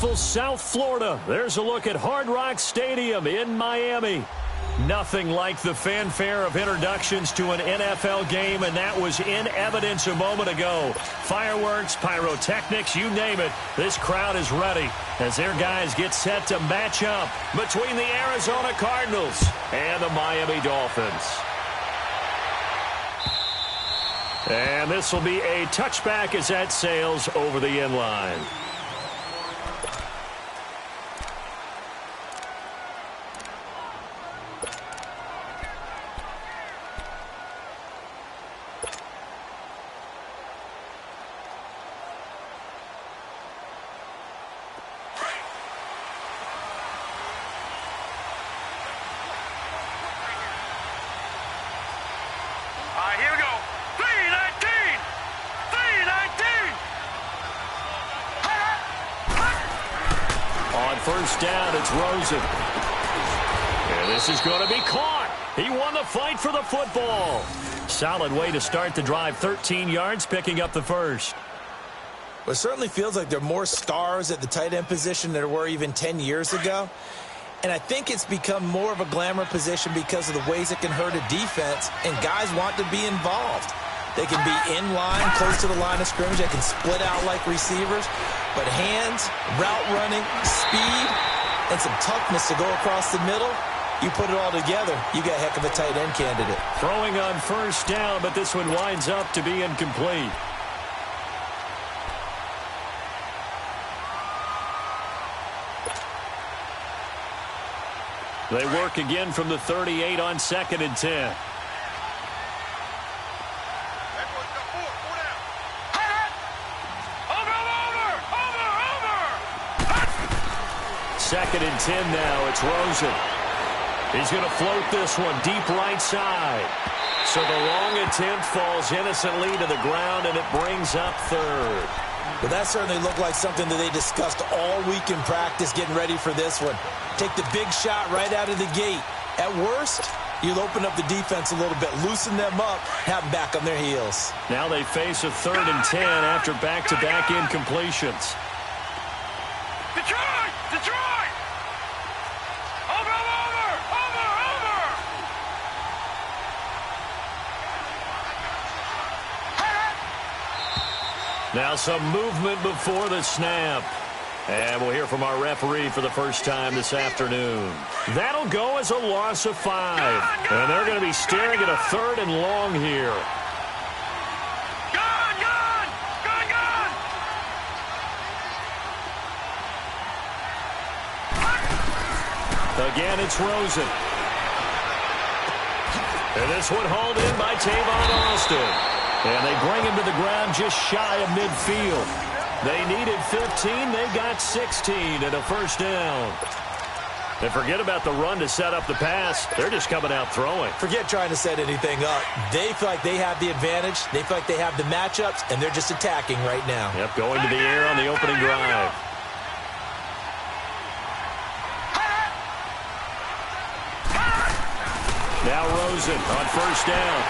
beautiful South Florida. There's a look at Hard Rock Stadium in Miami. Nothing like the fanfare of introductions to an NFL game, and that was in evidence a moment ago. Fireworks, pyrotechnics, you name it. This crowd is ready as their guys get set to match up between the Arizona Cardinals and the Miami Dolphins. And this will be a touchback as that sails over the end line. Here we go. 319! 319! On first down, it's Rosen. And this is going to be caught. He won the fight for the football. Solid way to start the drive. 13 yards, picking up the first. Well, it certainly feels like there are more stars at the tight end position than there were even 10 years ago. And I think it's become more of a glamour position because of the ways it can hurt a defense, and guys want to be involved. They can be in line, close to the line of scrimmage. They can split out like receivers. But hands, route running, speed, and some toughness to go across the middle, you put it all together, you got a heck of a tight end candidate. Throwing on first down, but this one winds up to be incomplete. They work again from the 38 on 2nd and 10. Second and 10 now. It's Rosen. He's going to float this one deep right side. So the long attempt falls innocently to the ground, and it brings up third. Well, that certainly looked like something that they discussed all week in practice getting ready for this one. Take the big shot right out of the gate. At worst, you'll open up the defense a little bit, loosen them up, have them back on their heels. Now they face a 3rd and 10 after back-to-back incompletions. Detroit! Detroit! Over! Now some movement before the snap. And we'll hear from our referee for the first time this afternoon. That'll go as a loss of 5. And they're going to be staring at a 3rd and long here. Gone! Again, it's Rosen. And this one hauled in by Tavon Austin. And they bring him to the ground just shy of midfield. They needed 15. They got 16 and a first down. And forget about the run to set up the pass. They're just coming out throwing. Forget trying to set anything up. They feel like they have the advantage. They feel like they have the matchups, and they're just attacking right now. Yep, going to the air on the opening drive. Now Rosen on first down.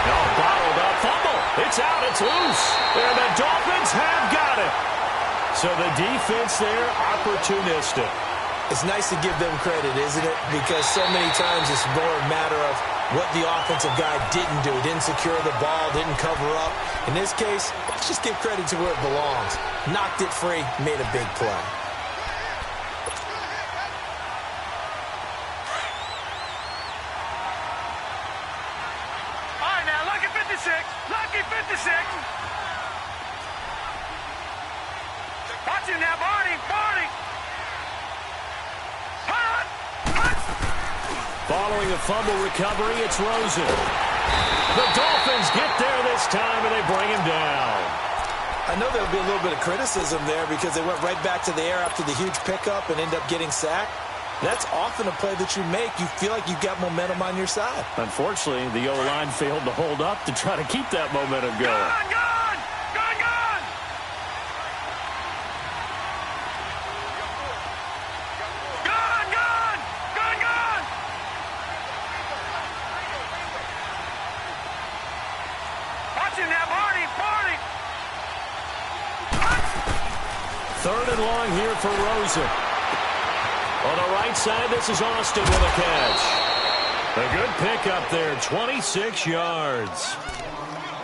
Oh, bottled up fumble. It's out. It's loose. And the Dolphins have got it. So the defense there, opportunistic. It's nice to give them credit, isn't it? Because so many times it's more a matter of what the offensive guy didn't do. Didn't secure the ball, didn't cover up. In this case, let's just give credit to where it belongs. Knocked it free, made a big play. Lucky 56. Watch him now, Barney. Following a fumble recovery, it's Rosen. The Dolphins get there this time, and they bring him down. I know there'll be a little bit of criticism there because they went right back to the air after the huge pickup and end up getting sacked. That's often a play that you make. You feel like you've got momentum on your side. Unfortunately, the O-line failed to hold up to try to keep that momentum going. Gone! Watch him now, Barney. 3rd and long here for Rosen. On the right side, this is Austin with a catch. A good pickup there, 26 yards.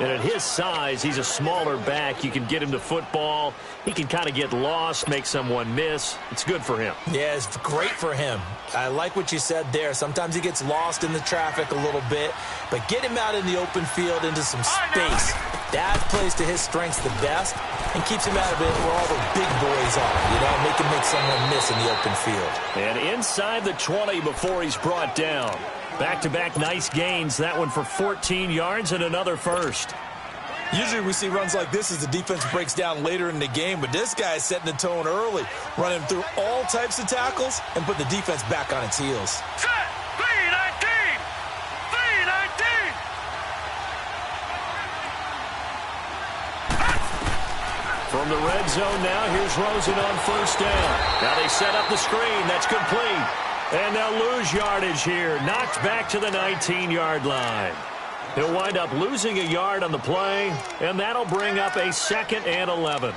And at his size, he's a smaller back. You can get him to football. He can kind of get lost, make someone miss. It's good for him. Yeah, it's great for him. I like what you said there. Sometimes he gets lost in the traffic a little bit, but get him out in the open field into some space. That plays to his strengths the best and keeps him out of it where all the big boys are, you know, make someone miss in the open field. And inside the 20 before he's brought down. Back-to-back nice gains. That one for 14 yards and another first. Usually we see runs like this as the defense breaks down later in the game, but this guy is setting the tone early, running through all types of tackles and put the defense back on its heels. Set! 3-19! 3-19! From the red zone now, here's Rosen on 1st down. Now they set up the screen. That's complete. And they'll lose yardage here. Knocked back to the 19-yard line. He'll wind up losing a yard on the play, and that'll bring up a 2nd and 11.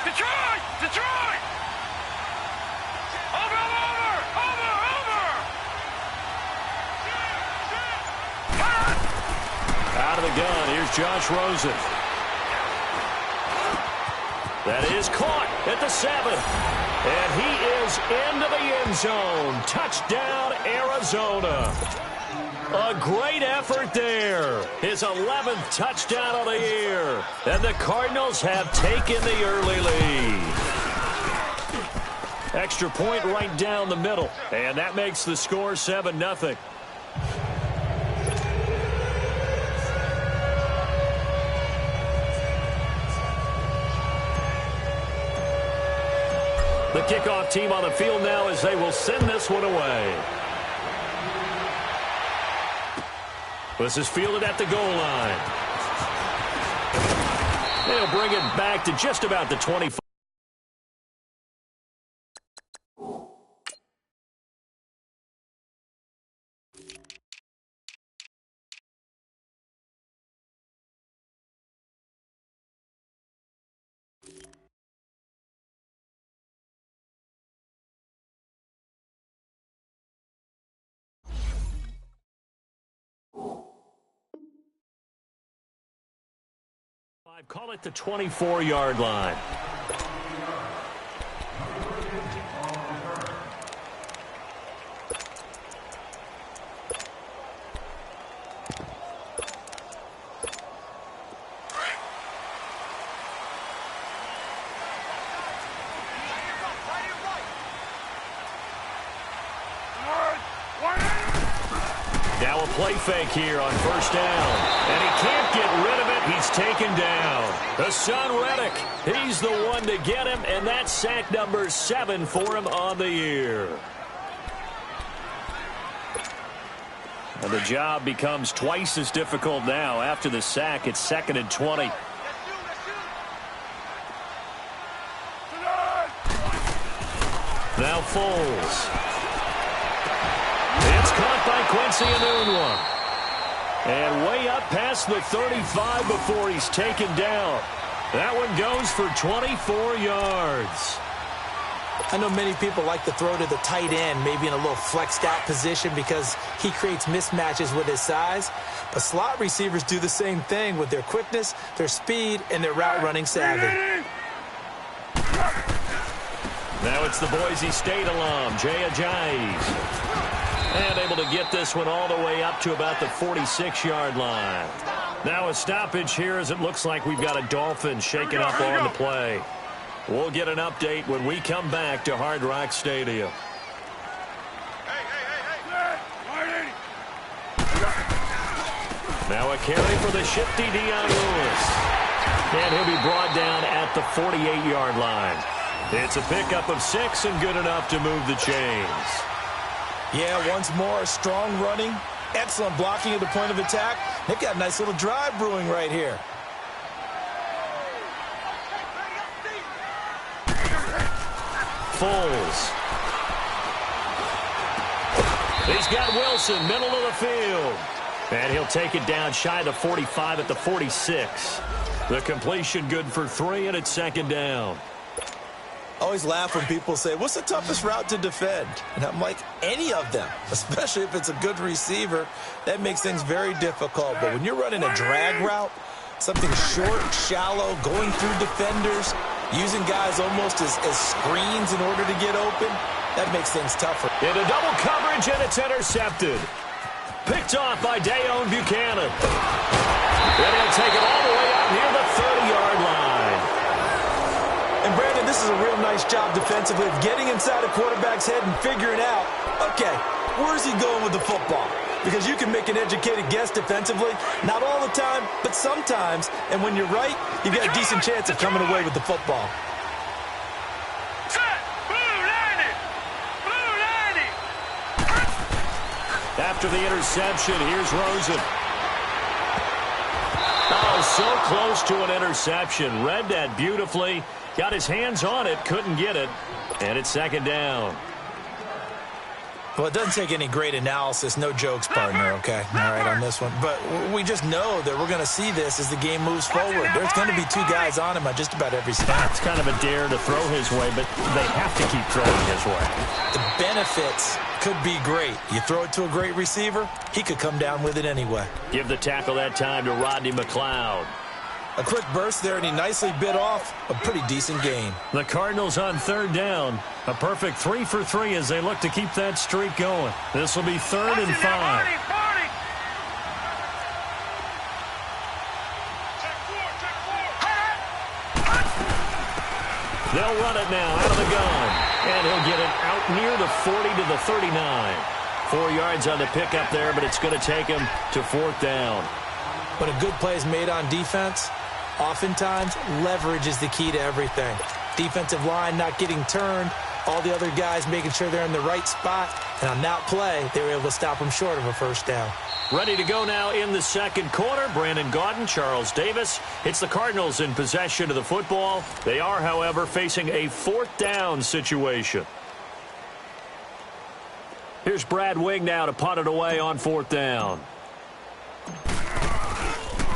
Detroit! Detroit! Over! Out of the gun, here's Josh Rosen. That is caught at the 7. And he is into the end zone. Touchdown, Arizona. A great effort there. His 11th touchdown of the year. And the Cardinals have taken the early lead. Extra point right down the middle. And that makes the score 7-0. The kickoff team on the field now as they will send this one away. This is fielded at the goal line. They'll bring it back to just about the 25. Call it the 24-yard line. Now a play fake here on 1st down. And he can't get rid of it. He's taken down. Hassan Reddick, he's the one to get him, and that's sack number 7 for him on the year. And the job becomes twice as difficult now. After the sack, it's 2nd and 20. Now Foles. It's caught by Quincy Enunwa. And way up past the 35 before he's taken down. That one goes for 24 yards. I know many people like to throw to the tight end, maybe in a little flexed out position because he creates mismatches with his size. But slot receivers do the same thing with their quickness, their speed, and their route running savvy. Now it's the Boise State alum, Jay Ajayi. And able to get this one all the way up to about the 46-yard line. Now a stoppage here as it looks like we've got a Dolphin shaking up on the play. We'll get an update when we come back to Hard Rock Stadium. Now a carry for the shifty Dion Lewis. And he'll be brought down at the 48-yard line. It's a pickup of 6 and good enough to move the chains. Yeah, once more, strong running, excellent blocking at the point of attack. They've got a nice little drive brewing right here. Foles. He's got Wilson, middle of the field. And he'll take it down shy of the 45 at the 46. The completion good for 3, and it's second down. I always laugh when people say, what's the toughest route to defend? And I'm like, any of them, especially if it's a good receiver. That makes things very difficult. But when you're running a drag route, something short, shallow, going through defenders, using guys almost as screens in order to get open, that makes things tougher. Into double coverage, and it's intercepted. Picked off by Dayon Buchanan. And he'll take it all the way out near the 30-yard line. And, Brandon, this is a real nice job defensively of getting inside a quarterback's head and figuring out, okay, where's he going with the football? Because you can make an educated guess defensively, not all the time, but sometimes. And when you're right, you've got a decent chance of coming away with the football. After the interception, here's Rosen. Oh, so close to an interception. Read that beautifully. Got his hands on it, couldn't get it. And it's second down. Well, it doesn't take any great analysis. No jokes, partner, okay? All right, on this one. But we just know that we're going to see this as the game moves forward. There's going to be 2 guys on him on just about every snap. It's kind of a dare to throw his way, but they have to keep throwing his way. The benefits could be great. You throw it to a great receiver, he could come down with it anyway. Give the tackle that time to Rodney McLeod. A quick burst there, and he nicely bit off a pretty decent gain. The Cardinals on third down. A perfect 3 for 3 as they look to keep that streak going. This will be 3rd and 5. They'll run it now out of the gun. And he'll get it out near the 40 to the 39. 4 yards on the pickup there, but it's going to take him to 4th down. When a good play is made on defense, oftentimes leverage is the key to everything. Defensive line not getting turned, all the other guys making sure they're in the right spot, and on that play, they were able to stop them short of a first down. Ready to go now in the second quarter. Brandon Gaudin, Charles Davis. It's the Cardinals in possession of the football. They are, however, facing a 4th down situation. Here's Brad Wing now to punt it away on 4th down.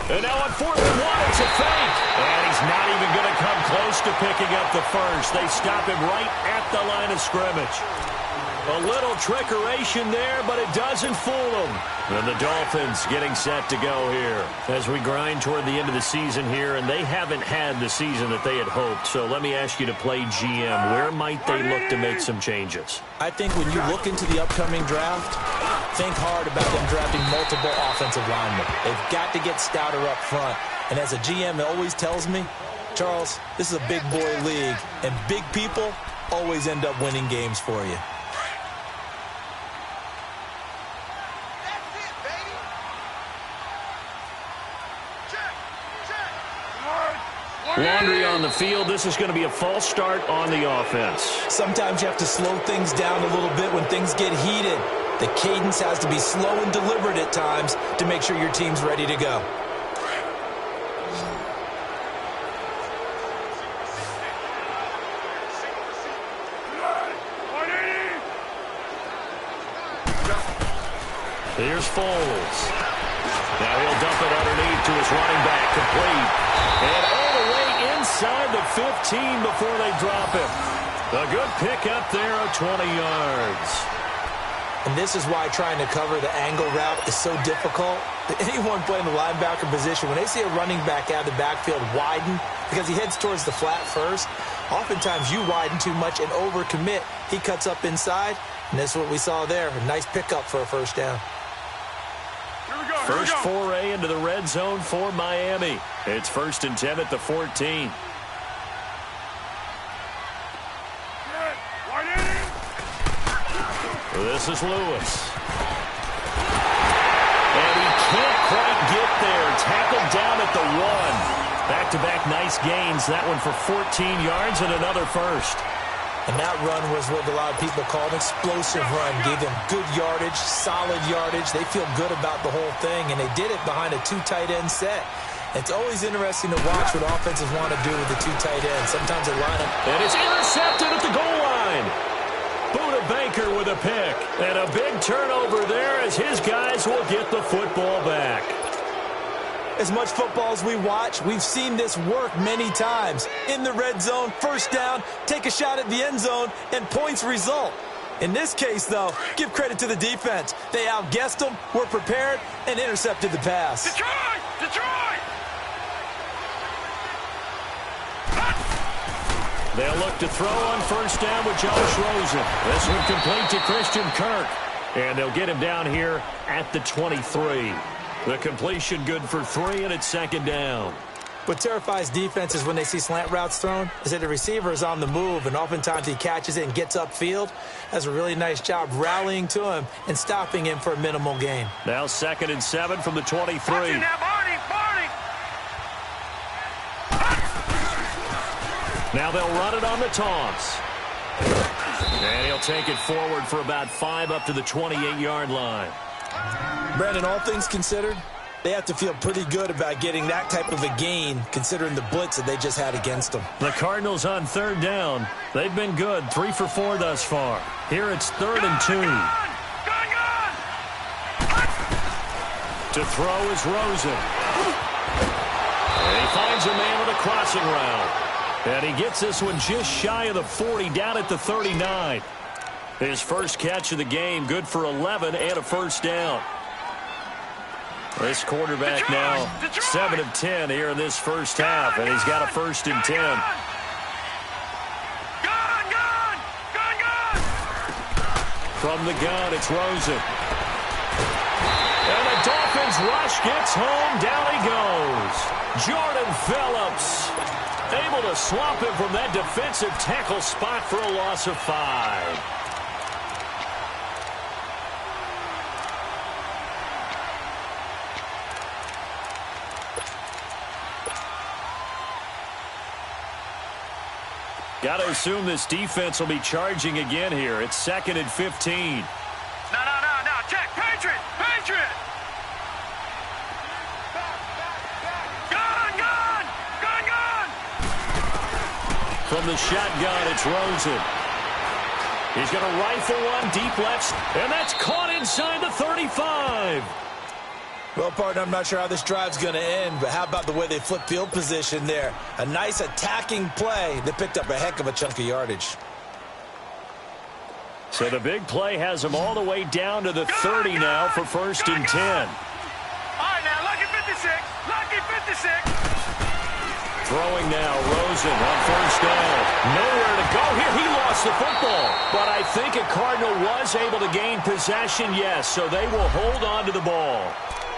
And now on 4th and 1, it's a fake. And he's not even going to come close to picking up the first. They stop him right at the line of scrimmage. A little trickeration there, but it doesn't fool them. And the Dolphins getting set to go here as we grind toward the end of the season here, and they haven't had the season that they had hoped. So let me ask you to play GM. Where might they look to make some changes? I think when you look into the upcoming draft, think hard about them drafting multiple offensive linemen. They've got to get stouter up front. And as a GM, it always tells me, Charles, this is a big boy league, and big people always end up winning games for you. Laundry on the field. This is going to be a false start on the offense. Sometimes you have to slow things down a little bit when things get heated. The cadence has to be slow and deliberate at times to make sure your team's ready to go. Here's Foles. Now he'll dump it underneath to his running back, complete. And all the way inside the 15 before they drop him. A good pickup there of 20 yards. And this is why trying to cover the angle route is so difficult. Anyone playing the linebacker position, when they see a running back out of the backfield widen, because he heads towards the flat first, oftentimes you widen too much and overcommit. He cuts up inside, and this is what we saw there. A nice pickup for a first down. First foray into the red zone for Miami. It's 1st and 10 at the 14. This is Lewis. And he can't quite get there. Tackled down at the 1. Back-to-back nice gains. That one for 14 yards and another first. And that run was what a lot of people call an explosive run. Gave them good yardage, solid yardage. They feel good about the whole thing, and they did it behind a 2 tight end set. It's always interesting to watch what offenses want to do with the 2 tight ends. Sometimes they line up. And it's intercepted at the goal line. Baker with a pick. And a big turnover there as his guys will get the football back. As much football as we watch, we've seen this work many times. In the red zone, first down, take a shot at the end zone, and points result. In this case, though, give credit to the defense. They outguessed them, were prepared, and intercepted the pass. Detroit! Detroit! They'll look to throw on first down with Josh Rosen. This one complete to Christian Kirk. And they'll get him down here at the 23. The completion good for 3, and it's second down. What terrifies defenses when they see slant routes thrown is that the receiver is on the move, and oftentimes he catches it and gets upfield. Does a really nice job rallying to him and stopping him for a minimal gain. Now 2nd and 7 from the 23. Now, Barney! Barney! Now they'll run it on the toss. And he'll take it forward for about 5 up to the 28-yard line. Brandon, all things considered, they have to feel pretty good about getting that type of a gain considering the blitz that they just had against them. The Cardinals on 3rd down. They've been good, 3 for 4 thus far. Here it's 3rd and 2. Gone! To throw is Rosen. And he finds a man with a crossing route. And he gets this one just shy of the 40, down at the 39. His first catch of the game, good for 11 and a first down. This quarterback now 7 of 10 here in this first half, and he's got a 1st and 10. From the gun, it's Rosen. And the Dolphins rush gets home. Down he goes. Jordan Phillips able to swamp him from that defensive tackle spot for a loss of 5. Got to assume this defense will be charging again here. It's 2nd and 15. No. Check. Patriot! Patriot! Gun! From the shotgun, it's Rosen. He's going to rifle one deep left, and that's caught inside the 35. Well, partner, I'm not sure how this drive's going to end, but how about the way they flip field position there? A nice attacking play that picked up a heck of a chunk of yardage. So the big play has them all the way down to the 30 now for 1st and 10. All right, now, lucky 56. Lucky 56. Throwing now, Rosen on first down. Nowhere to go here. He lost the football. But I think a Cardinal was able to gain possession, yes, so they will hold on to the ball.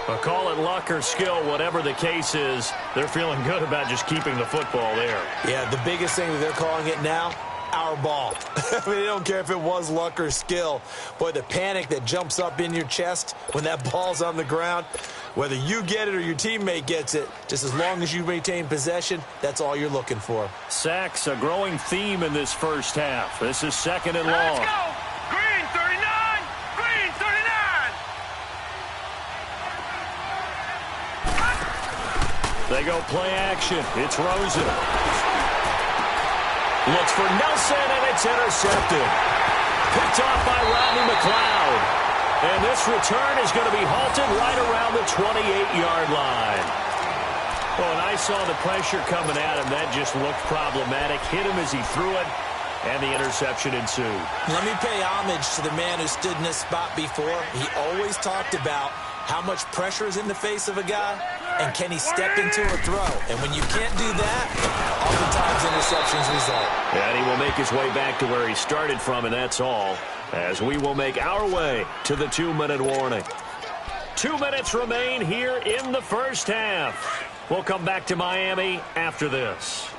But call it luck or skill, whatever the case is, they're feeling good about just keeping the football there. Yeah, the biggest thing that they're calling it now, our ball. I mean, they don't care if it was luck or skill. Boy, the panic that jumps up in your chest when that ball's on the ground, whether you get it or your teammate gets it, just as long as you maintain possession, that's all you're looking for. Sacks, a growing theme in this first half. This is 2nd and long. Let's go! Green 39! Green 39! They go play action. It's Rosen. Looks for Nelson, and it's intercepted. Picked off by Rodney McLeod. And this return is going to be halted right around the 28-yard line. Well, and I saw the pressure coming at him. That just looked problematic. Hit him as he threw it, and the interception ensued. Let me pay homage to the man who stood in this spot before. He always talked about how much pressure is in the face of a guy, and can he step into a throw? And when you can't do that, oftentimes interceptions result. And he will make his way back to where he started from, and that's all, as we will make our way to the 2-minute warning. 2 minutes remain here in the first half. We'll come back to Miami after this.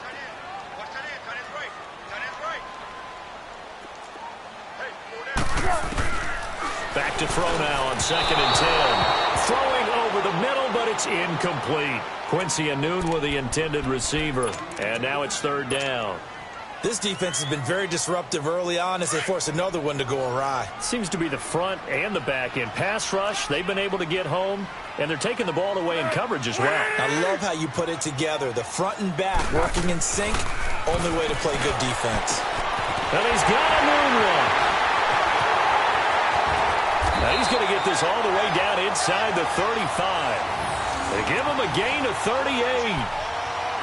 Back to throw now on 2nd and 10. Throwing over the middle, but it's incomplete. Quincy Anoon with the intended receiver. And now it's 3rd down. This defense has been very disruptive early on as they force another one to go awry. Seems to be the front and the back end. Pass rush, they've been able to get home, and they're taking the ball away in coverage as well. I love how you put it together. The front and back working in sync, only way to play good defense. And he's got a moon one. get this all the way down inside the 35. They give him a gain of 38.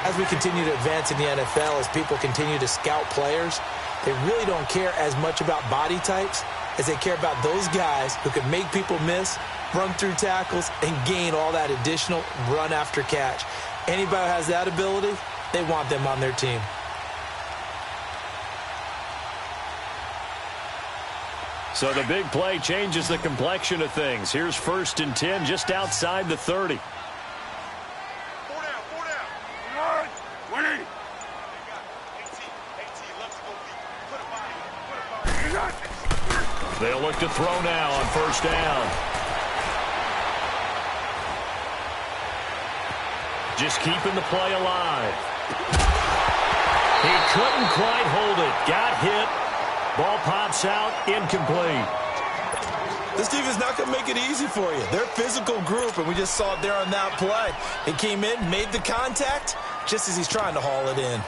As we continue to advance in the NFL, as people continue to scout players, they really don't care as much about body types as they care about those guys who can make people miss, run through tackles, and gain all that additional run after catch. Anybody who has that ability, they want them on their team. So the big play changes the complexion of things. Here's 1st and 10 just outside the 30. They'll look to throw now on 1st down. Just keeping the play alive. He couldn't quite hold it. Got hit. Ball pops out. Incomplete. This defense is not going to make it easy for you. They're a physical group, and we just saw it there on that play. He came in, made the contact, just as he's trying to haul it in.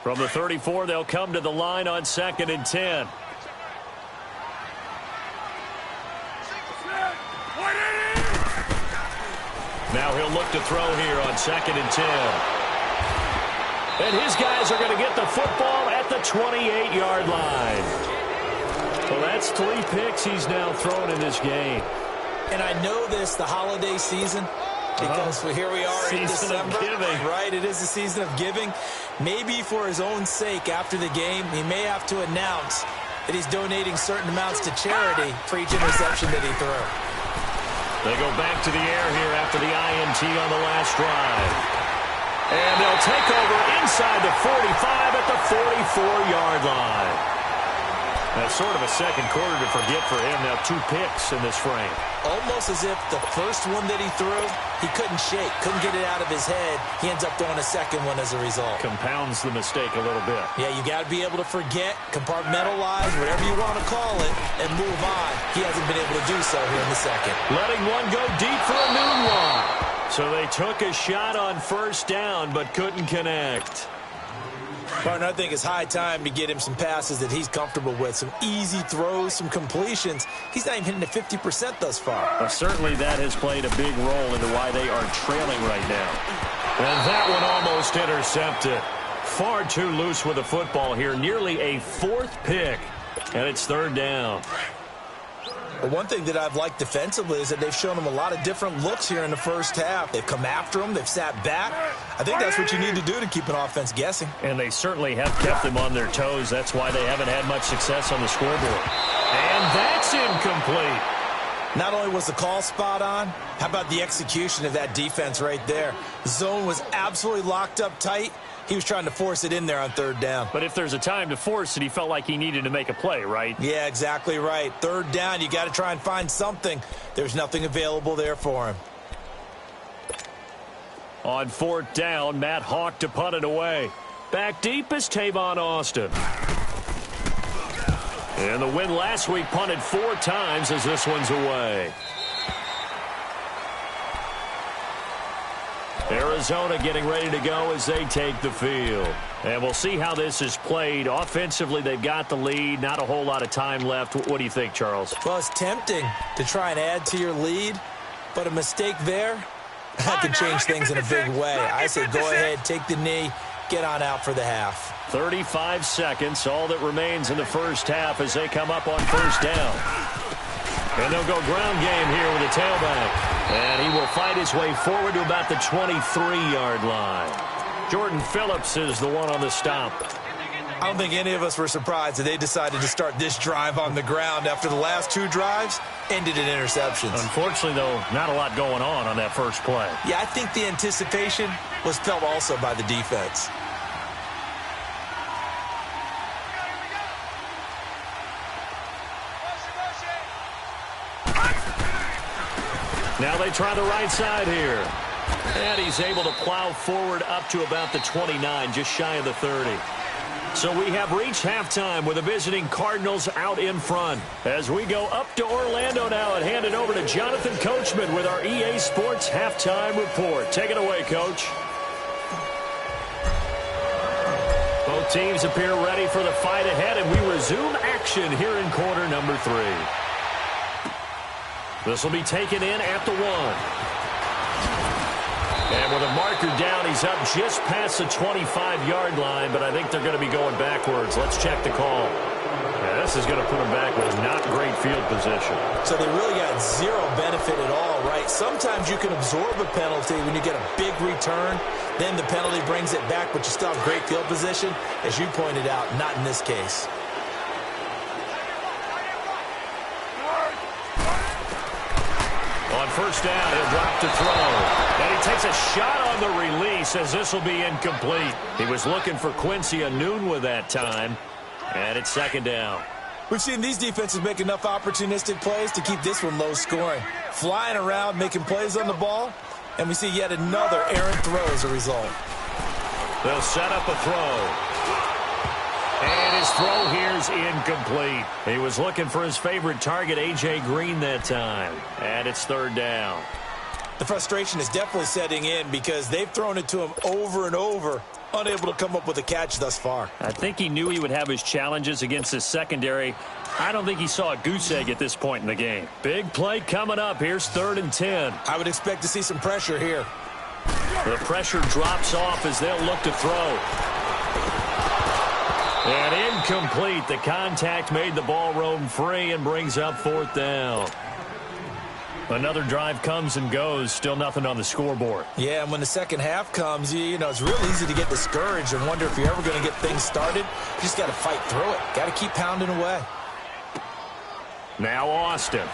From the 34, they'll come to the line on 2nd and 10. Now he'll look to throw here on 2nd and 10. And his guys are going to get the football at the 28-yard line. Well, that's 3 picks he's now thrown in this game. And I know this, the holiday season, because here we are in December. Right, it is the season of giving. Maybe for his own sake after the game, he may have to announce that he's donating certain amounts to charity for each interception that he threw. They go back to the air here after the INT on the last drive. And they'll take over inside the 45 at the 44-yard line. That's sort of a second quarter to forget for him. Now 2 picks in this frame. Almost as if the first one that he threw, he couldn't shake, couldn't get it out of his head. He ends up throwing a second one as a result. Compounds the mistake a little bit. Yeah, you got to be able to forget, compartmentalize, whatever you want to call it, and move on. He hasn't been able to do so here in the second. Letting one go deep for a noon one. So they took a shot on 1st down, but couldn't connect. Partner, I think it's high time to get him some passes that he's comfortable with, some easy throws, some completions. He's not even hitting the 50% thus far. Well, certainly that has played a big role into why they are trailing right now. And that one almost intercepted. Far too loose with the football here. Nearly a 4th pick, and it's 3rd down. But one thing that I've liked defensively is that they've shown him a lot of different looks here in the first half. They've come after him. They've sat back. I think that's what you need to do to keep an offense guessing. And they certainly have kept them on their toes. That's why they haven't had much success on the scoreboard. And that's incomplete. Not only was the call spot on, how about the execution of that defense right there? The zone was absolutely locked up tight. He was trying to force it in there on 3rd down. But if there's a time to force it, he felt like he needed to make a play, right? Yeah, exactly right. 3rd down, you got to try and find something. There's nothing available there for him. On 4th down, Matt Hawk to punt it away. Back deep is Tavon Austin. And the win last week punted 4 times as this one's away. Arizona getting ready to go as they take the field. And we'll see how this is played. Offensively, they've got the lead. Not a whole lot of time left. What do you think, Charles? Well, it's tempting to try and add to your lead, but a mistake there, that could change things in a big way. I say go ahead, take the knee, get on out for the half. 35 seconds, all that remains in the first half as they come up on 1st down. And they'll go ground game here with a tailback. And he will fight his way forward to about the 23-yard line. Jordan Phillips is the one on the stop. I don't think any of us were surprised that they decided to start this drive on the ground after the last 2 drives ended in interceptions. Unfortunately, though, not a lot going on that first play. Yeah, I think the anticipation was felt also by the defense. Now they try the right side here. And he's able to plow forward up to about the 29, just shy of the 30. So we have reached halftime with the visiting Cardinals out in front. As we go up to Orlando now and hand it over to Jonathan Coachman with our EA Sports Halftime Report. Take it away, Coach. Both teams appear ready for the fight ahead, and we resume action here in quarter number 3. This will be taken in at the 1. And with a marker down, he's up just past the 25-yard line, but I think they're going to be going backwards. Let's check the call. Yeah, this is going to put them back with not great field position. So they really got zero benefit at all, right? Sometimes you can absorb a penalty when you get a big return. Then the penalty brings it back, but you still have great field position. As you pointed out, not in this case. On first down, he'll drop to throw. And he takes a shot on the release as this will be incomplete. He was looking for Quincy Anunwa that time. And it's second down. We've seen these defenses make enough opportunistic plays to keep this one low scoring. Flying around, making plays on the ball. And we see yet another errant throw as a result. They'll set up a throw. And his throw here's incomplete. He was looking for his favorite target, A.J. Green, that time. And it's third down. The frustration is definitely setting in because they've thrown it to him over and over, unable to come up with a catch thus far. I think he knew he would have his challenges against his secondary. I don't think he saw a goose egg at this point in the game. Big play coming up. Here's 3rd and 10. I would expect to see some pressure here. The pressure drops off as they'll look to throw. And incomplete. The contact made the ball roam free and brings up 4th down. Another drive comes and goes. Still nothing on the scoreboard. Yeah, and when the second half comes, you know, it's real easy to get discouraged and wonder if you're ever going to get things started. You just got to fight through it. Got to keep pounding away. Now Austin.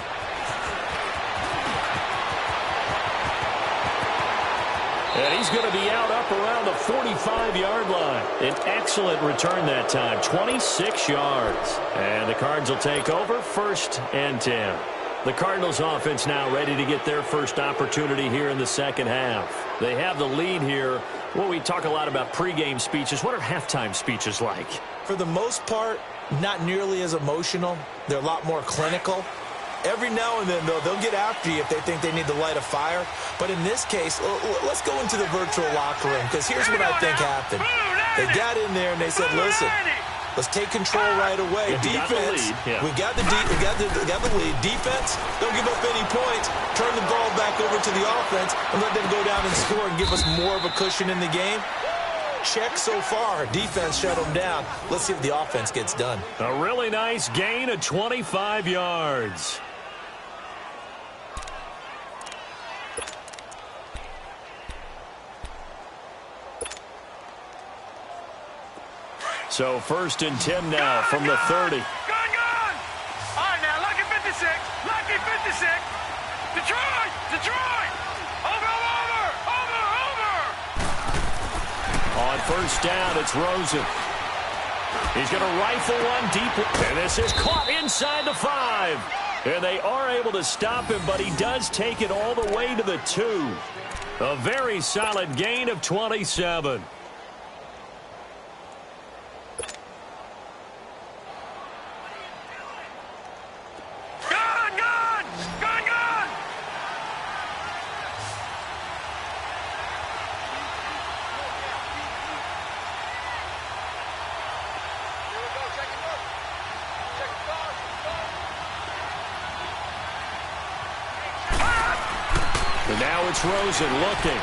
And he's going to be out up around the 45-yard line. An excellent return that time, 26 yards. And the Cards will take over 1st and 10. The Cardinals offense now ready to get their first opportunity here in the second half. They have the lead here. Well, we talk a lot about pregame speeches. What are halftime speeches like? For the most part, not nearly as emotional. They're a lot more clinical. Every now and then, though, they'll get after you if they think they need to light a fire. But in this case, let's go into the virtual locker room, because here's what I think happened. They got in there and they said, listen, let's take control right away. Defense, we got the lead. Defense, don't give up any points. Turn the ball back over to the offense and let them go down and score and give us more of a cushion in the game. Check so far. Defense shut them down. Let's see if the offense gets done. A really nice gain of 25 yards. So 1st and 10 now from the 30. Gone! All right, now, lucky 56. Lucky 56. Detroit! Over! On first down, it's Rosen. He's going to rifle one deep. And this is caught inside the 5. And they are able to stop him, but he does take it all the way to the 2. A very solid gain of 27. And now it's Rosen looking.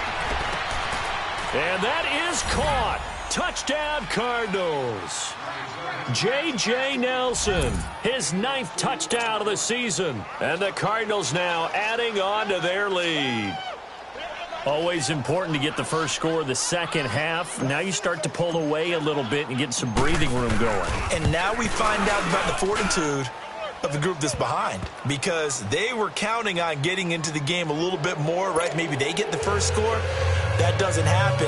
And that is caught. Touchdown, Cardinals. J.J. Nelson, his 9th touchdown of the season. And the Cardinals now adding on to their lead. Always important to get the first score of the second half. Now you start to pull away a little bit and get some breathing room going. And now we find out about the fortitude of the group that's behind, because they were counting on getting into the game a little bit more, right? Maybe they get the first score. That doesn't happen.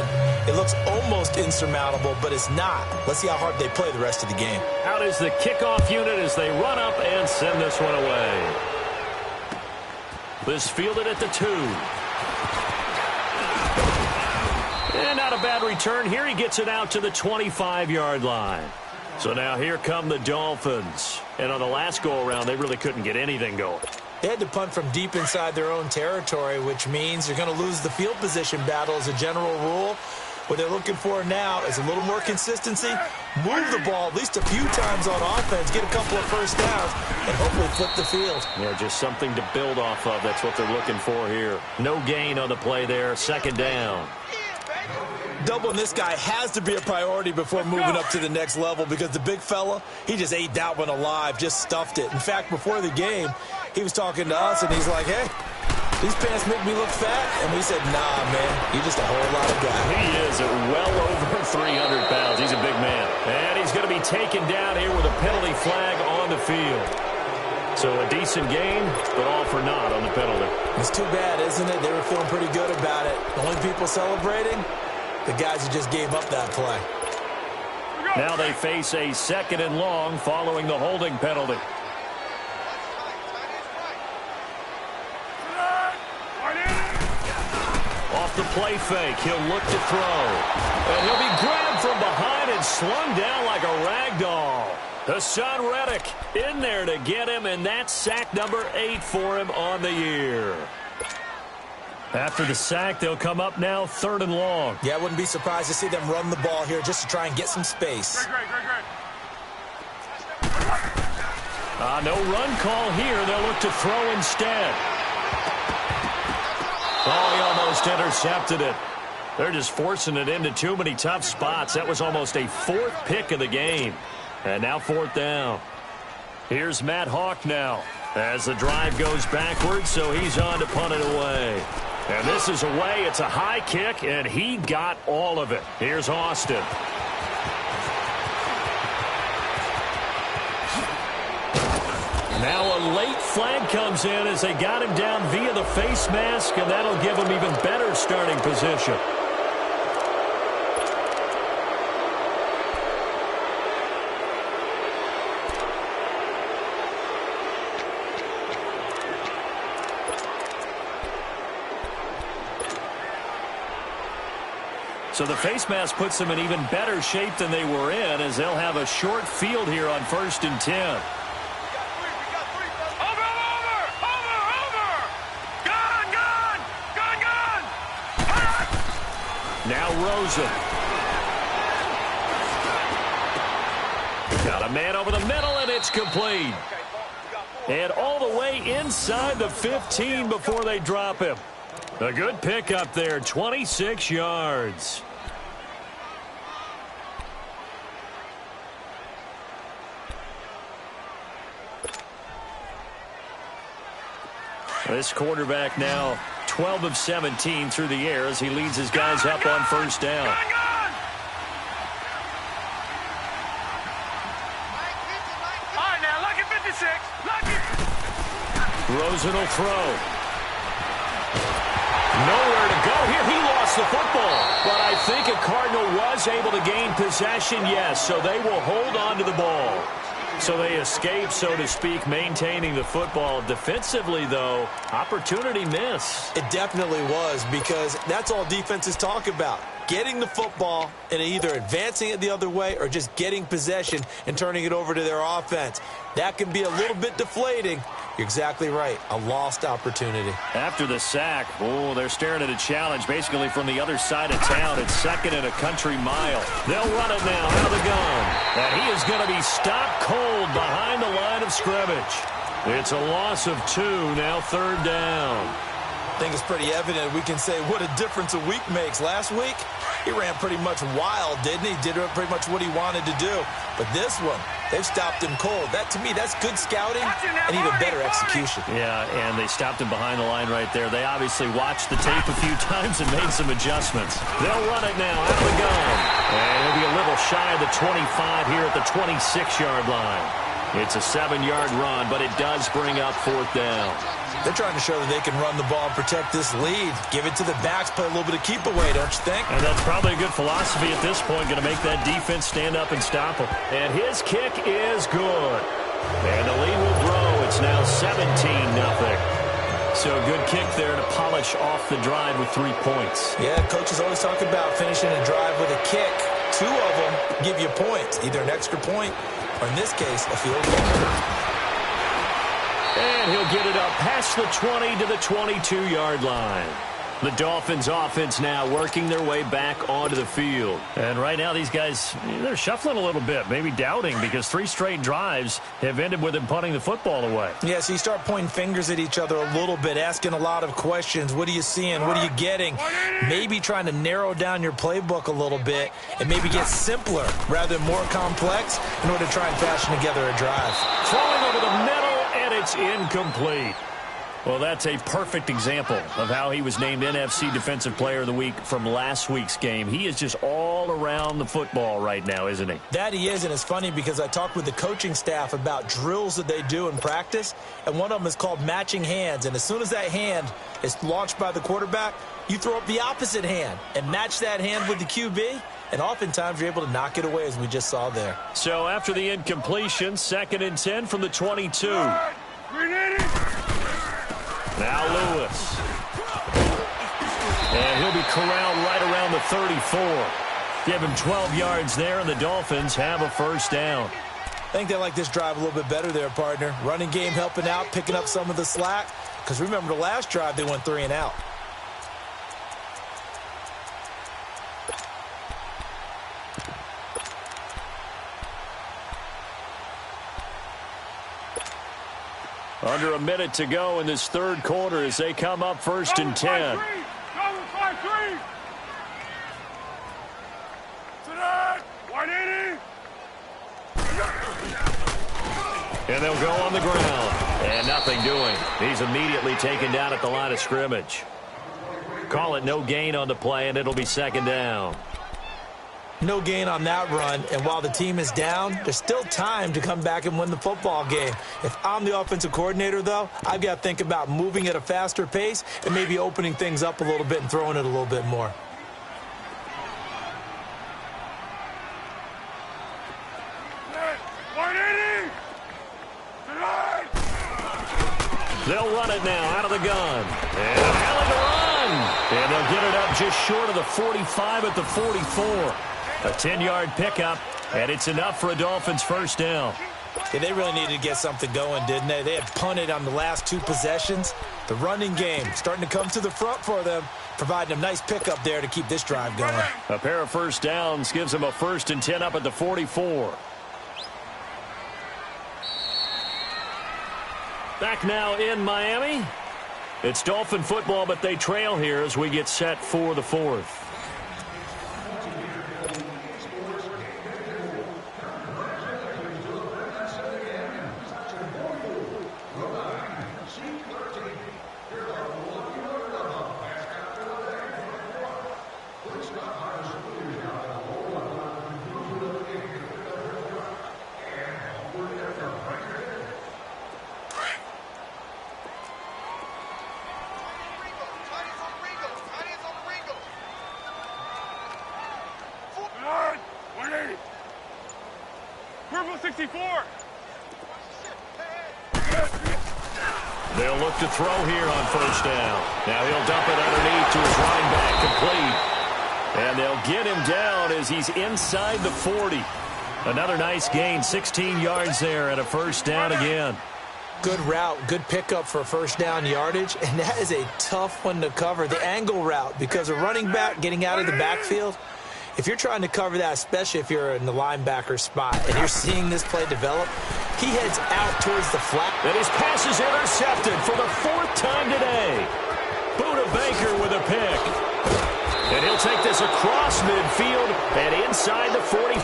It looks almost insurmountable, but it's not. Let's see how hard they play the rest of the game. Out is the kickoff unit as they run up and send this one away. This fielded at the 2. And not a bad return here. He gets it out to the 25-yard line. So now here come the Dolphins. And on the last go-around, they really couldn't get anything going. They had to punt from deep inside their own territory, which means you're going to lose the field position battle as a general rule. What they're looking for now is a little more consistency, move the ball at least a few times on offense, get a couple of first downs, and hopefully flip the field. Yeah, just something to build off of. That's what they're looking for here. No gain on the play there. Second down. Doubling this guy has to be a priority before moving up to the next level because the big fella, he just ate that one alive, just stuffed it. In fact, before the game, he was talking to us, and he's like, hey, these pants make me look fat. And we said, nah, man, you're just a whole lot of guy. He is at well over 300 pounds. He's a big man. And he's going to be taken down here with a penalty flag on the field. So a decent game, but all for naught on the penalty. It's too bad, isn't it? They were feeling pretty good about it. The only people celebrating, the guys who just gave up that play. Now they face a second and long following the holding penalty. Off the play fake, he'll look to throw. And he'll be grabbed from behind and slung down like a rag doll. Hassan Reddick in there to get him, and that's sack number 8 for him on the year. After the sack, they'll come up now 3rd and long. Yeah, I wouldn't be surprised to see them run the ball here just to try and get some space. No run call here. They'll look to throw instead. Oh, he almost intercepted it. They're just forcing it into too many tough spots. That was almost a 4th pick of the game. And now 4th down. Here's Matt Hawk now as the drive goes backwards, so he's on to punt it away. And this is away. It's a high kick, and he got all of it. Here's Austin. Now a late flag comes in as they got him down via the face mask, and that'll give him even better starting position. So the face mask puts them in even better shape than they were in, as they'll have a short field here on 1st and 10. Now Rosen. Got a man over the middle, and it's complete. And all the way inside the 15 before they drop him. A good pick up there, 26 yards. This quarterback now 12 of 17 through the air as he leads his guys up on 1st down. All right, now, lucky 56. Lucky. Rosen will throw. Nowhere to go here. He lost the football. But I think a Cardinal was able to gain possession, yes, so they will hold on to the ball. So they escape, so to speak, maintaining the football. Defensively, though, opportunity miss. It definitely was, because that's all defenses talk about. Getting the football and either advancing it the other way or just getting possession and turning it over to their offense. That can be a little bit deflating. You're exactly right. A lost opportunity. After the sack, oh, they're staring at a challenge basically from the other side of town. It's 2nd and a country mile. They'll run it now out of the gun. And he is going to be stopped cold behind the line of scrimmage. It's a loss of 2, now 3rd down. I think it's pretty evident we can say what a difference a week makes. Last week, he ran pretty much wild, didn't he? Did pretty much what he wanted to do. But this one, they've stopped him cold. That, to me, that's good scouting and even better execution. Yeah, and they stopped him behind the line right there. They obviously watched the tape a few times and made some adjustments. They'll run it now out of the gun. And he'll be a little shy of the 25 here at the 26-yard line. It's a 7-yard run, but it does bring up 4th down. They're trying to show that they can run the ball and protect this lead. Give it to the backs, play a little bit of keep away, don't you think? And that's probably a good philosophy at this point, going to make that defense stand up and stop them. And his kick is good. And the lead will grow. It's now 17-0. So a good kick there to polish off the drive with 3 points. Yeah, coaches always talk about finishing a drive with a kick. 2 of them give you points, either an extra point or, in this case, a field goal. And he'll get it up past the 20 to the 22-yard line. The Dolphins offense now working their way back onto the field. And right now these guys, they're shuffling a little bit, maybe doubting, because 3 straight drives have ended with them punting the football away. Yeah, so you start pointing fingers at each other a little bit, asking a lot of questions. What are you seeing? What are you getting? Maybe trying to narrow down your playbook a little bit and maybe get simpler rather than more complex in order to try and fashion together a drive. Throwing over the middle, and it's incomplete. Well, that's a perfect example of how he was named NFC Defensive Player of the Week from last week's game. He is just all around the football right now, isn't he? That he is, and it's funny because I talked with the coaching staff about drills that they do in practice, and one of them is called matching hands. And as soon as that hand is launched by the quarterback, you throw up the opposite hand and match that hand with the QB, and oftentimes you're able to knock it away, as we just saw there. So after the incompletion, 2nd and 10 from the 22. Now Lewis. And he'll be corralled right around the 34. Give him 12 yards there, and the Dolphins have a first down. I think they like this drive a little bit better there, partner. Running game helping out, picking up some of the slack. Because remember, the last drive they went 3 and out. Under a minute to go in this third quarter as they come up 1st and 10. And they'll go on the ground. And nothing doing. He's immediately taken down at the line of scrimmage. Call it no gain on the play, and it'll be 2nd down. No gain on that run, and while the team is down, there's still time to come back and win the football game. If I'm the offensive coordinator, though, I've got to think about moving at a faster pace and maybe opening things up a little bit and throwing it a little bit more. They'll run it now out of the gun. And a hell of a run. And they'll get it up just short of the 45 at the 44. A 10-yard pickup, and it's enough for a Dolphins first down. Yeah, they really needed to get something going, didn't they? They had punted on the last 2 possessions. The running game starting to come to the front for them, providing a nice pickup there to keep this drive going. A pair of first downs gives them a 1st and 10 up at the 44. Back now in Miami. It's Dolphin football, but they trail here as we get set for the 4th. Purple 64. They'll look to throw here on first down. Now he'll dump it underneath to his running back, complete. And they'll get him down as he's inside the 40. Another nice gain, 16 yards there, and a first down again. Good route, good pickup for first down yardage, and that is a tough one to cover, the angle route, because a running back getting out of the backfield, if you're trying to cover that, especially if you're in the linebacker spot and you're seeing this play develop, he heads out towards the flat. And his pass is intercepted for the 4th time today. Buda Baker with a pick. And he'll take this across midfield and inside the 45.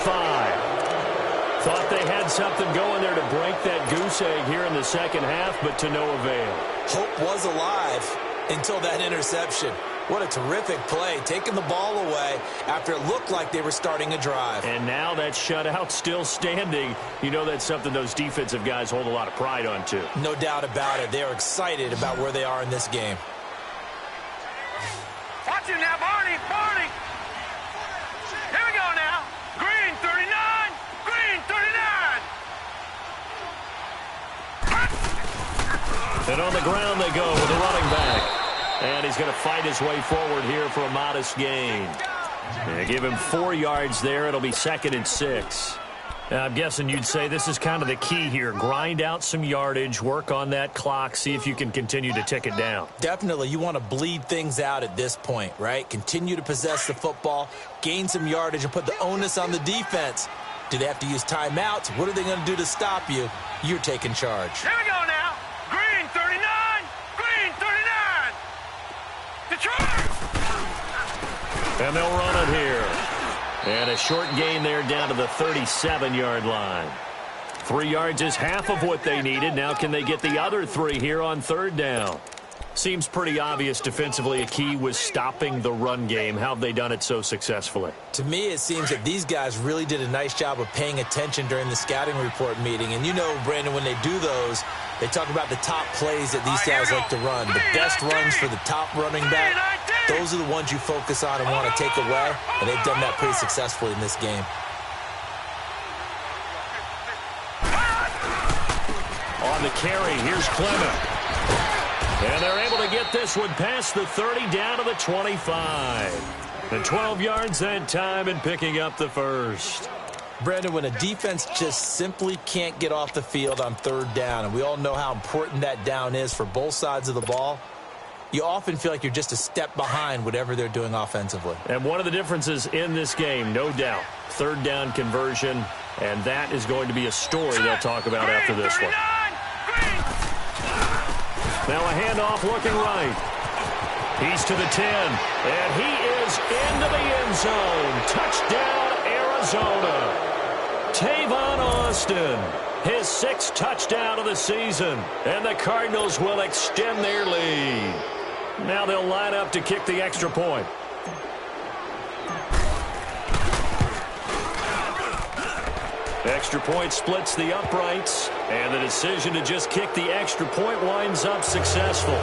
Thought they had something going there to break that goose egg here in the second half, but to no avail. Hope was alive until that interception. What a terrific play, taking the ball away after it looked like they were starting a drive. And now that shutout still standing. You know that's something those defensive guys hold a lot of pride on, too. No doubt about it. They are excited about where they are in this game. Watch him now, Barney. Barney. Here we go now. Green 39. Green 39. And on the ground they go with the running back. And he's going to fight his way forward here for a modest gain. They give him 4 yards there. It'll be 2nd and 6. I'm guessing you'd say this is kind of the key here. Grind out some yardage, work on that clock, see if you can continue to tick it down. Definitely. You want to bleed things out at this point, right? Continue to possess the football, gain some yardage, and put the onus on the defense. Do they have to use timeouts? What are they going to do to stop you? You're taking charge. Here we go now. Green 39. Green 39. Detroit. And they'll run it here. And a short gain there down to the 37-yard line. 3 yards is half of what they needed. Now can they get the other 3 here on third down? Seems pretty obvious defensively a key was stopping the run game. How have they done it so successfully? To me, it seems that these guys really did a nice job of paying attention during the scouting report meeting. And you know, Brandon, when they do those, they talk about the top plays that these guys like to run. The best runs for the top running back. Those are the ones you focus on and want to take away, and they've done that pretty successfully in this game. On the carry, here's Clement. And they're able to get this one past the 30 down to the 25. And 12 yards that time and picking up the first. Brandon, when a defense just simply can't get off the field on third down, and we all know how important that down is for both sides of the ball, you often feel like you're just a step behind whatever they're doing offensively. And one of the differences in this game, no doubt, third down conversion, and that is going to be a story they'll talk about after this one. Now a handoff looking right. He's to the 10, and he is into the end zone. Touchdown, Arizona. Tavon Austin, his 6th touchdown of the season, and the Cardinals will extend their lead. Now they'll line up to kick the extra point. Extra point splits the uprights, and the decision to just kick the extra point winds up successful.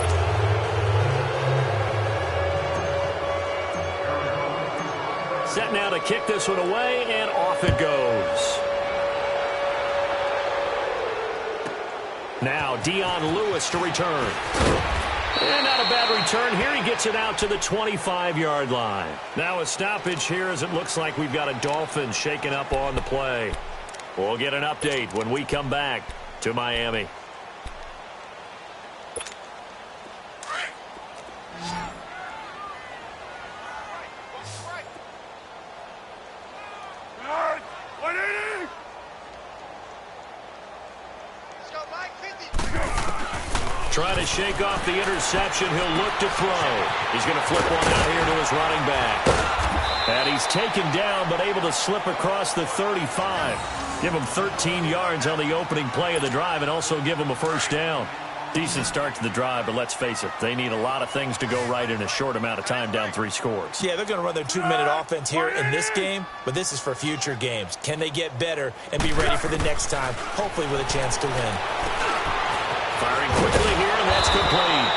Set now to kick this one away, and off it goes. Now Dion Lewis to return. And not a bad return here. He gets it out to the 25-yard line. Now a stoppage here as it looks like we've got a Dolphin shaken up on the play. We'll get an update when we come back to Miami. Trying to shake off the interception. He'll look to throw. He's going to flip one out here to his running back. And he's taken down but able to slip across the 35. Give him 13 yards on the opening play of the drive and also give him a first down. Decent start to the drive, but let's face it, they need a lot of things to go right in a short amount of time down 3 scores. Yeah, they're going to run their 2-minute offense here in this game, but this is for future games. Can they get better and be ready for the next time, hopefully with a chance to win? Firing quickly here, and that's complete.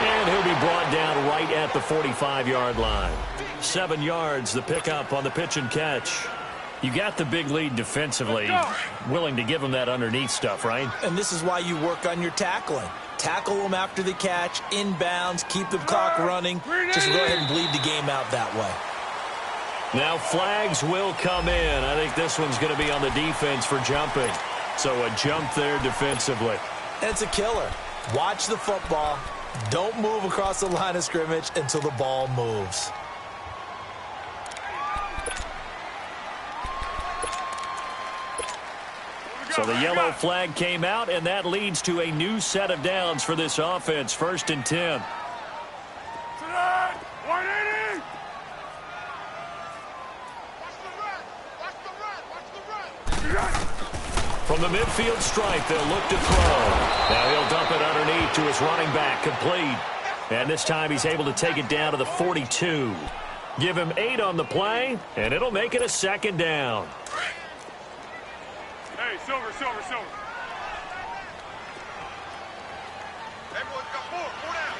And he'll be brought down right at the 45-yard line. 7 yards, the pickup on the pitch and catch. You got the big lead defensively, willing to give them that underneath stuff, right? And this is why you work on your tackling. Tackle them after the catch, inbounds, keep the clock running. Just go ahead and bleed the game out that way. Now flags will come in. I think this one's going to be on the defense for jumping. So a jump there defensively. And it's a killer. Watch the football. Don't move across the line of scrimmage until the ball moves. So the yellow flag came out, and that leads to a new set of downs for this offense. 1st and 10. From the midfield stripe, they'll look to throw. Now he'll dump it underneath to his running back, complete. And this time he's able to take it down to the 42. Give him 8 on the play, and it'll make it a 2nd down. Hey, Silver. Everyone's got 4 down.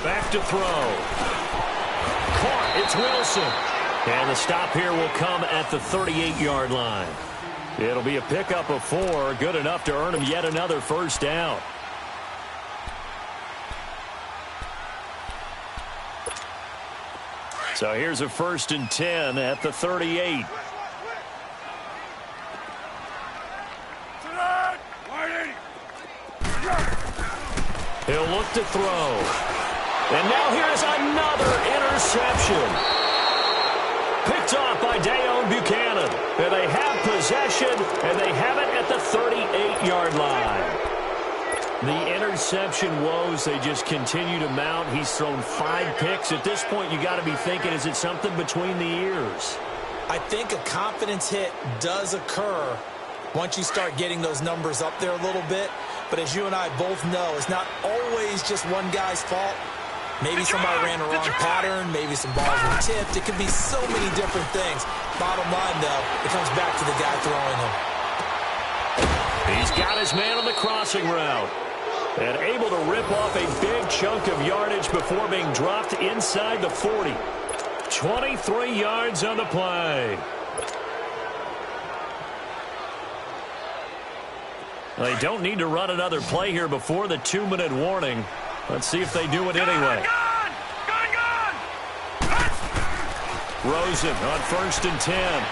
Back to throw. Caught, it's Wilson. And the stop here will come at the 38-yard line. It'll be a pickup of 4, good enough to earn him yet another first down. So here's a 1st and 10 at the 38. He'll look to throw. And now here's another interception. Picked off by Dayon Buchanan. And they have possession, and they have it at the 38-yard line. The interception woes, they just continue to mount. He's thrown 5 picks. At this point, you got to be thinking, is it something between the ears? I think a confidence hit does occur once you start getting those numbers up there a little bit. But as you and I both know, it's not always just one guy's fault. Maybe somebody ran a wrong pattern. Maybe some balls were tipped. It could be so many different things. Bottom line, though, it comes back to the guy throwing them. He's got his man on the crossing route. And able to rip off a big chunk of yardage before being dropped inside the 40. 23 yards on the play. They don't need to run another play here before the 2-minute warning. Let's see if they do it anyway. Gone! Rosen on 1st and 10.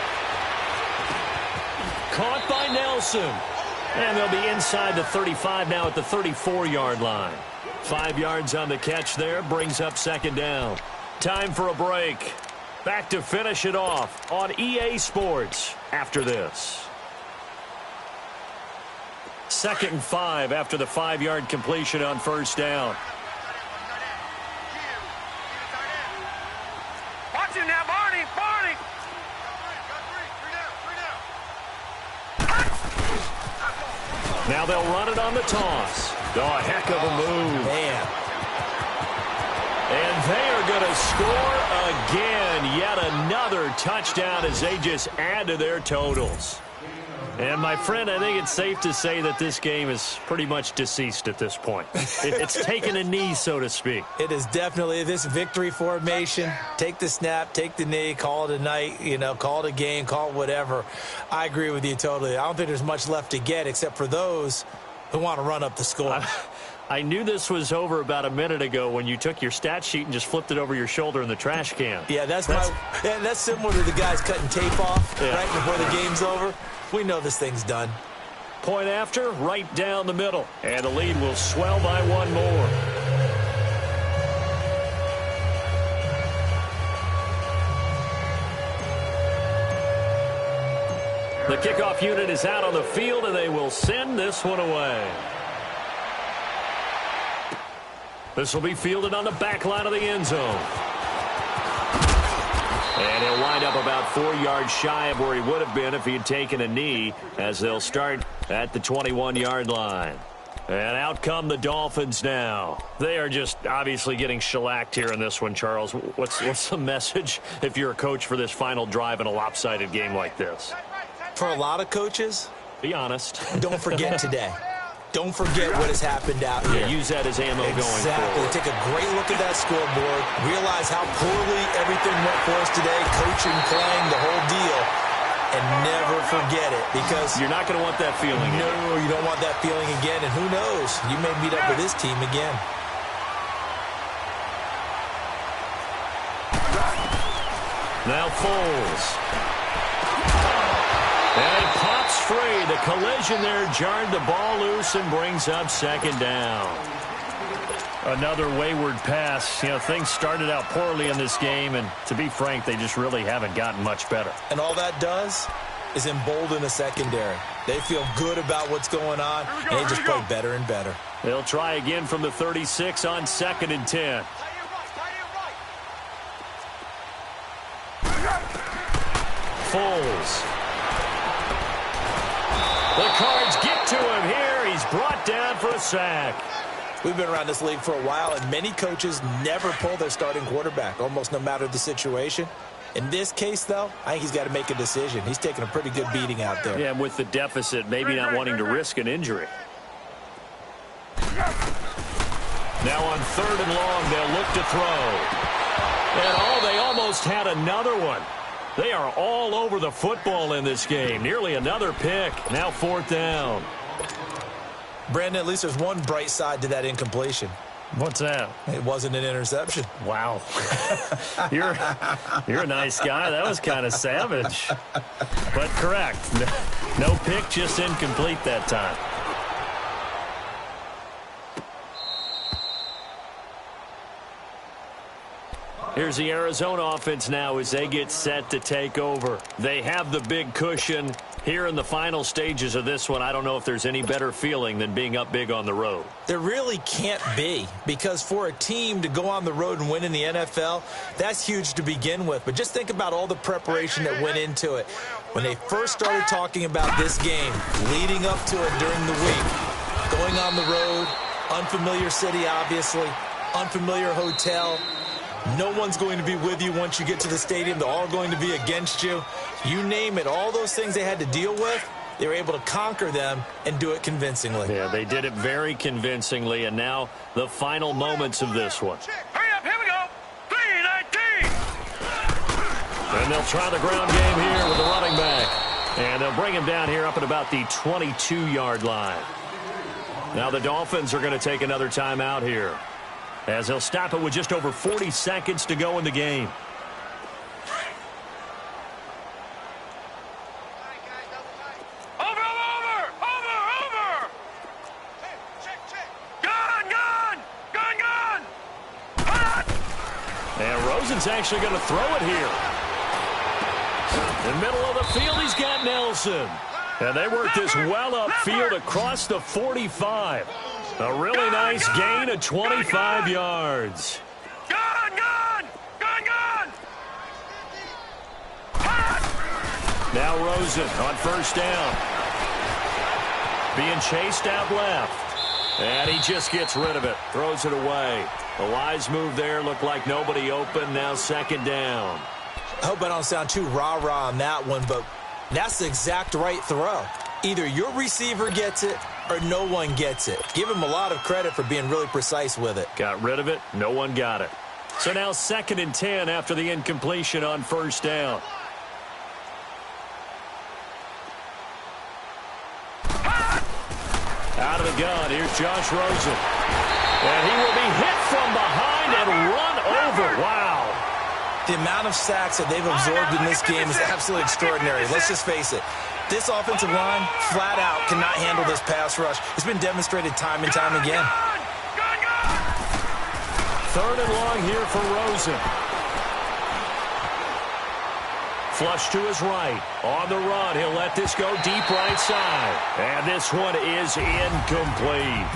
Caught by Nelson. And they'll be inside the 35 now at the 34-yard line. 5 yards on the catch there, brings up 2nd down. Time for a break. Back to finish it off on EA Sports after this. 2nd and 5 after the 5-yard completion on 1st down. Watch him now, Barney! Now they'll run it on the toss. Oh, a heck of a move. Man. And they are going to score again. Yet another touchdown as they just add to their totals. And, my friend, I think it's safe to say that this game is pretty much deceased at this point. It's taken a knee, so to speak. It is definitely this victory formation. Take the snap, take the knee, call it a night, call it a game, call it whatever. I agree with you totally. I don't think there's much left to get except for those who want to run up the score. I knew this was over about a minute ago when you took your stat sheet and just flipped it over your shoulder in the trash can. Yeah, that's similar to the guys cutting tape off right before the game's over. We know this thing's done. Point after, right down the middle. And the lead will swell by 1 more. The kickoff unit is out on the field, and they will send this one away. This will be fielded on the back line of the end zone. And he'll wind up about 4 yards shy of where he would have been if he had taken a knee, as they'll start at the 21-yard line. And out come the Dolphins now. They are just obviously getting shellacked here in this one, Charles. What's the message if you're a coach for this final drive in a lopsided game like this? For a lot of coaches, be honest. Don't forget today. Don't forget what has happened out here. Yeah, use that as ammo going forward. Exactly. Take a great look at that scoreboard. Realize how poorly everything went for us today. Coaching, playing, the whole deal. And never forget it, because you're not going to want that feeling again. No, you don't want that feeling again. And who knows? You may meet up with this team again. Now Foles. And it pops free. The collision there jarred the ball loose and brings up 2nd down. Another wayward pass. Things started out poorly in this game, and to be frank, they just really haven't gotten much better. And all that does is embolden the secondary. They feel good about what's going on, and they just play better and better. They'll try again from the 36 on 2nd and 10. Foles. The Cards get to him here. He's brought down for a sack. We've been around this league for a while, and many coaches never pull their starting quarterback, almost no matter the situation. In this case, though, I think he's got to make a decision. He's taking a pretty good beating out there. Yeah, with the deficit, maybe not wanting to risk an injury. Now on 3rd and long, they'll look to throw. And they almost had another one. They are all over the football in this game. Nearly another pick. Now 4th down. Brandon, at least there's one bright side to that incompletion. What's that? It wasn't an interception. Wow. You're a nice guy. That was kind of savage. But correct. No pick, just incomplete that time. Here's the Arizona offense now as they get set to take over. They have the big cushion. Here in the final stages of this one, I don't know if there's any better feeling than being up big on the road. There really can't be, because for a team to go on the road and win in the NFL, that's huge to begin with. But just think about all the preparation that went into it. When they first started talking about this game, leading up to it during the week, going on the road, unfamiliar city, obviously, unfamiliar hotel. No one's going to be with you once you get to the stadium. They're all going to be against you. You name it, all those things they had to deal with, they were able to conquer them and do it convincingly. Yeah, they did it very convincingly, and now the final moments of this one. Hurry up, here we go. 3:19. And they'll try the ground game here with the running back. And they'll bring him down here up at about the 22-yard line. Now the Dolphins are going to take another timeout here, as they'll stop it with just over 40 seconds to go in the game. Over. Gun. And Rosen's actually going to throw it here. In the middle of the field, he's got Nelson. And they work this well upfield across the 45. A really nice gain of 25 yards. Gun. Now Rosen on first down. Being chased out left. And he just gets rid of it. Throws it away. A wise move there. Looked like nobody open. Now second down. I hope I don't sound too rah-rah on that one, but that's the exact right throw. Either your receiver gets it or no one gets it. Give him a lot of credit for being really precise with it. Got rid of it. No one got it. So now 2nd and 10 after the incompletion on first down. Out of the gun, here's Josh Rosen. And he will be hit from behind and run over. Wow. The amount of sacks that they've absorbed in this game is absolutely extraordinary. Let's just face it. This offensive line, flat out, cannot handle this pass rush. It's been demonstrated time and time again. Third and long here for Rosen. Flush to his right. On the run, he'll let this go deep right side. And this one is incomplete.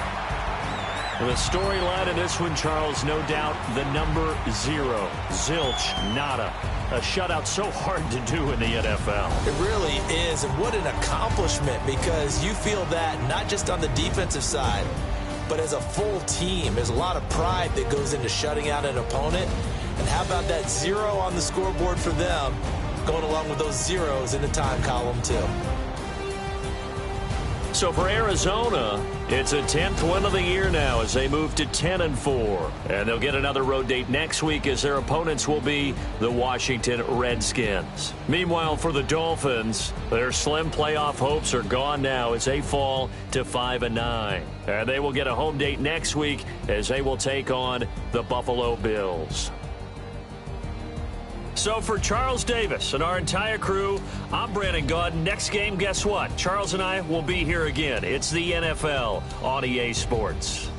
The storyline in this one, Charles, no doubt the number 0. Zilch, nada. A shutout so hard to do in the NFL. It really is, and what an accomplishment, because you feel that not just on the defensive side, but as a full team. There's a lot of pride that goes into shutting out an opponent. And how about that 0 on the scoreboard for them, going along with those zeros in the time column too. So for Arizona, it's a 10th win of the year now as they move to 10-4. And they'll get another road date next week as their opponents will be the Washington Redskins. Meanwhile, for the Dolphins, their slim playoff hopes are gone now as they fall to 5-9. And they will get a home date next week as they will take on the Buffalo Bills. So for Charles Davis and our entire crew, I'm Brandon Gaudin. Next game, guess what? Charles and I will be here again. It's the NFL on EA Sports.